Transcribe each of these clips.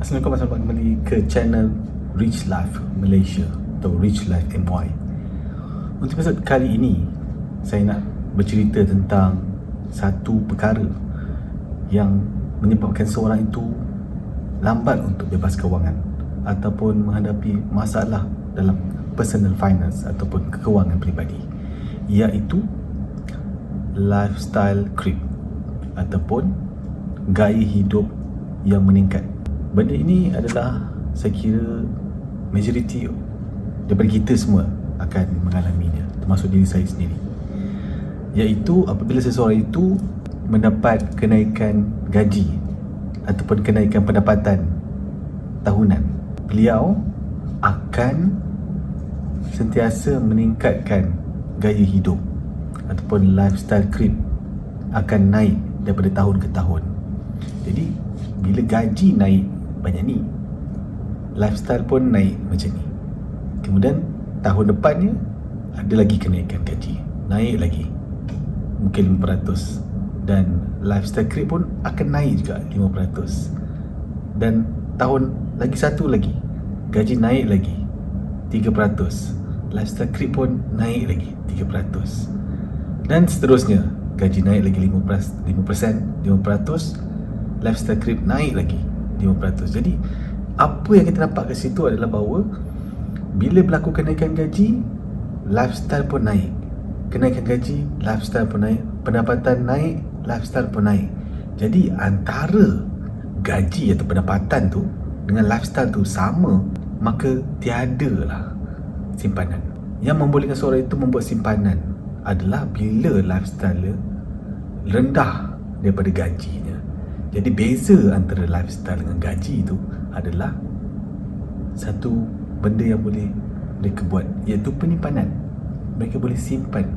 Assalamualaikum, selamat kembali ke channel Rich Life Malaysia atau Rich Life MY. Untuk episod kali ini, saya nak bercerita tentang satu perkara yang menyebabkan seorang itu lambat untuk bebas kewangan ataupun menghadapi masalah dalam personal finance ataupun kewangan peribadi, iaitu lifestyle creep ataupun gaya hidup yang meningkat. Benda ini adalah, saya kira, majoriti daripada kita semua akan mengalaminya, termasuk diri saya sendiri. Iaitu apabila seseorang itu mendapat kenaikan gaji ataupun kenaikan pendapatan tahunan, beliau akan sentiasa meningkatkan gaya hidup ataupun lifestyle creep akan naik daripada tahun ke tahun. Jadi bila gaji naik banyak ni, lifestyle pun naik macam ni. Kemudian tahun depannya ada lagi kenaikan gaji, naik lagi mungkin 5%, dan lifestyle creep pun akan naik juga 5%. Dan tahun lagi satu lagi, gaji naik lagi 3%, lifestyle creep pun naik lagi 3%, dan seterusnya. Gaji naik lagi 5%, lifestyle creep naik lagi 5%. Jadi apa yang kita nampak kat situ adalah bahawa bila berlaku kenaikan gaji, lifestyle pun naik. Kenaikan gaji, lifestyle pun naik. Pendapatan naik, lifestyle pun naik. Jadi antara gaji atau pendapatan tu dengan lifestyle tu sama, maka tiadalah simpanan. Yang membolehkan seorang itu membuat simpanan adalah bila lifestyle rendah daripada gajinya. Jadi beza antara lifestyle dengan gaji itu adalah satu benda yang boleh mereka buat, iaitu penyimpanan. Mereka boleh simpan.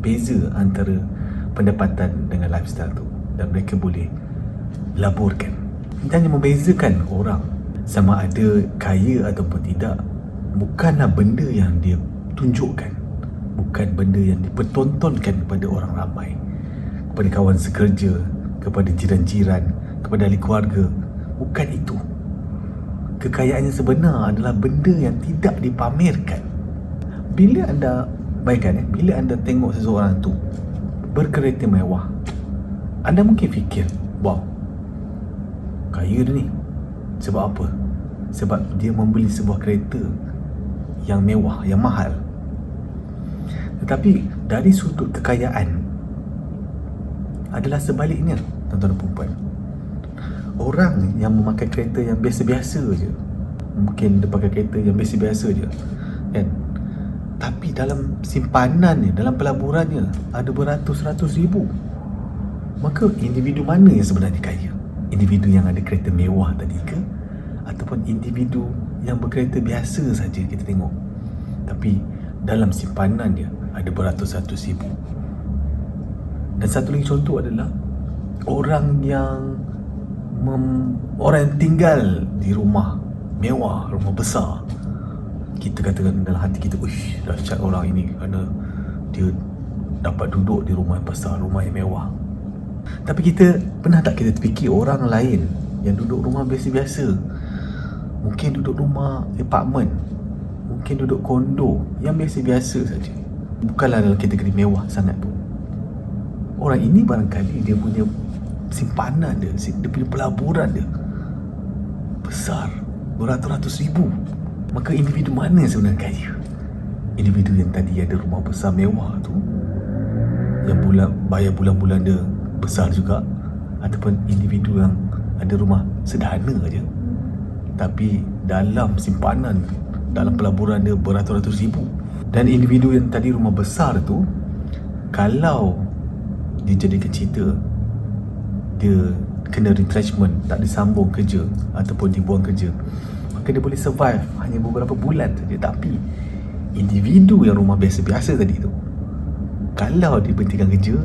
Beza antara pendapatan dengan lifestyle tu, dan mereka boleh laburkan. Dan yang membezakan orang sama ada kaya ataupun tidak bukanlah benda yang dia tunjukkan, bukan benda yang dipertontonkan kepada orang ramai, kepada kawan sekerja, kepada jiran-jiran, kepada ahli keluarga. Bukan itu. Kekayaan yang sebenar adalah benda yang tidak dipamerkan. Bila anda bayangkan, bila anda tengok seseorang tu berkereta mewah, anda mungkin fikir, wow, kaya dia ni. Sebab apa? Sebab dia membeli sebuah kereta yang mewah, yang mahal. Tetapi dari sudut kekayaan adalah sebaliknya, tuan-tuan dan puan. Orang yang memakai kereta yang biasa-biasa je, mungkin dia pakai kereta yang biasa-biasa je, kan? Tapi dalam simpanannya, dalam pelaburannya ada beratus-ratus ribu. Maka individu mana yang sebenarnya kaya? Individu yang ada kereta mewah tadi ke? Ataupun individu yang berkereta biasa saja kita tengok, tapi dalam simpanannya ada beratus-ratus ribu. Dan satu lagi contoh adalah orang yang tinggal di rumah mewah, rumah besar. Kita katakan dalam hati kita, uish, dahsyat orang ini kerana dia dapat duduk di rumah yang besar, rumah yang mewah. Tapi kita pernah tak kita terfikir orang lain yang duduk rumah biasa-biasa, mungkin duduk rumah apartmen, mungkin duduk kondo yang biasa-biasa saja, bukanlah dalam kategori mewah sangat pun. Orang ini barangkali dia punya simpanan dia punya pelaburan dia besar, beratus-ratus ribu. Maka individu mana yang sebenarnya kaya? Individu yang tadi ada rumah besar mewah tu, yang bayar bulan-bulan dia besar juga, ataupun individu yang ada rumah sederhana aja tapi dalam simpanan, dalam pelaburan dia beratus-ratus ribu. Dan individu yang tadi rumah besar tu, kalau dijadikan cerita dia kena retrenchment, tak disambung kerja ataupun dibuang kerja, maka dia boleh survive hanya beberapa bulan saja. Tapi individu yang rumah biasa-biasa tadi tu, kalau dia berhentikan kerja,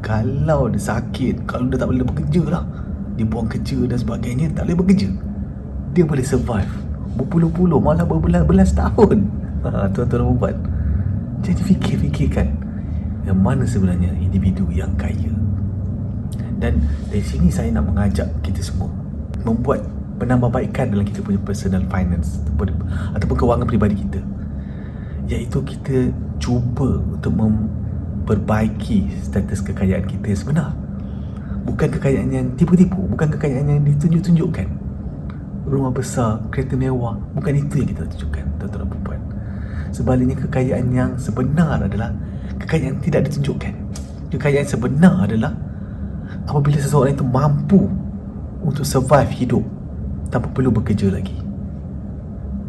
kalau dia sakit, kalau dia tak boleh bekerja lah, dia buang kerja dan sebagainya, tak boleh bekerja, dia boleh survive berpuluh-puluh, malah berbelas-belas tahun. Tuan-tuan dan puan, jadi fikirkan yang mana sebenarnya individu yang kaya. Dan dari sini saya nak mengajak kita semua membuat penambahbaikan dalam kita punya personal finance ataupun kewangan peribadi kita, iaitu kita cuba untuk memperbaiki status kekayaan kita yang sebenar. Bukan kekayaan yang tipu-tipu, bukan kekayaan yang ditunjuk-tunjukkan. Rumah besar, kereta mewah, bukan itu yang kita tunjukkan, tuan-tuan dan puan. Sebaliknya, kekayaan yang sebenar adalah kekayaan yang tidak ditunjukkan. Kekayaan yang sebenar adalah apabila seseorang itu mampu untuk survive hidup tanpa perlu bekerja lagi.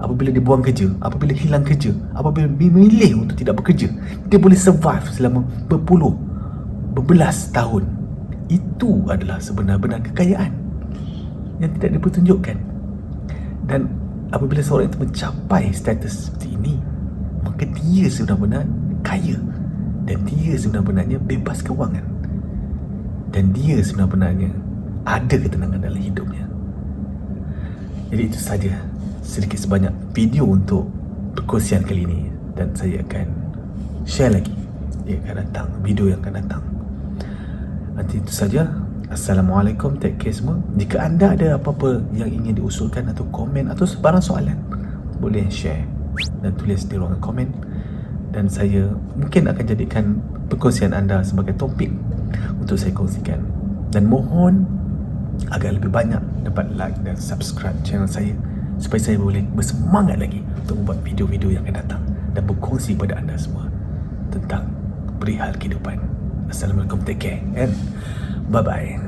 Apabila dia buang kerja, apabila hilang kerja, apabila memilih untuk tidak bekerja, dia boleh survive selama berbelas tahun. Itu adalah sebenar-benar kekayaan yang tidak dipertunjukkan. Dan apabila seorang itu mencapai status seperti ini, maka dia sebenar-benar kaya, dan dia sebenar-benarnya bebas kewangan, dan dia sebenar-benarnya ada ketenangan dalam hidupnya. Jadi itu saja sedikit sebanyak video untuk perkongsian kali ini, dan saya akan share lagi dia akan datang, video yang akan datang. Nanti itu saja. Assalamualaikum, take care semua. Jika anda ada apa-apa yang ingin diusulkan atau komen atau sebarang soalan, boleh share dan tulis di ruangan komen, dan saya mungkin akan jadikan perkongsian anda sebagai topik untuk saya kongsikan. Dan mohon agak lebih banyak dapat like dan subscribe channel saya, supaya saya boleh bersemangat lagi untuk membuat video-video yang akan datang dan berkongsi kepada anda semua tentang perihal kehidupan. Assalamualaikum, take care and bye-bye.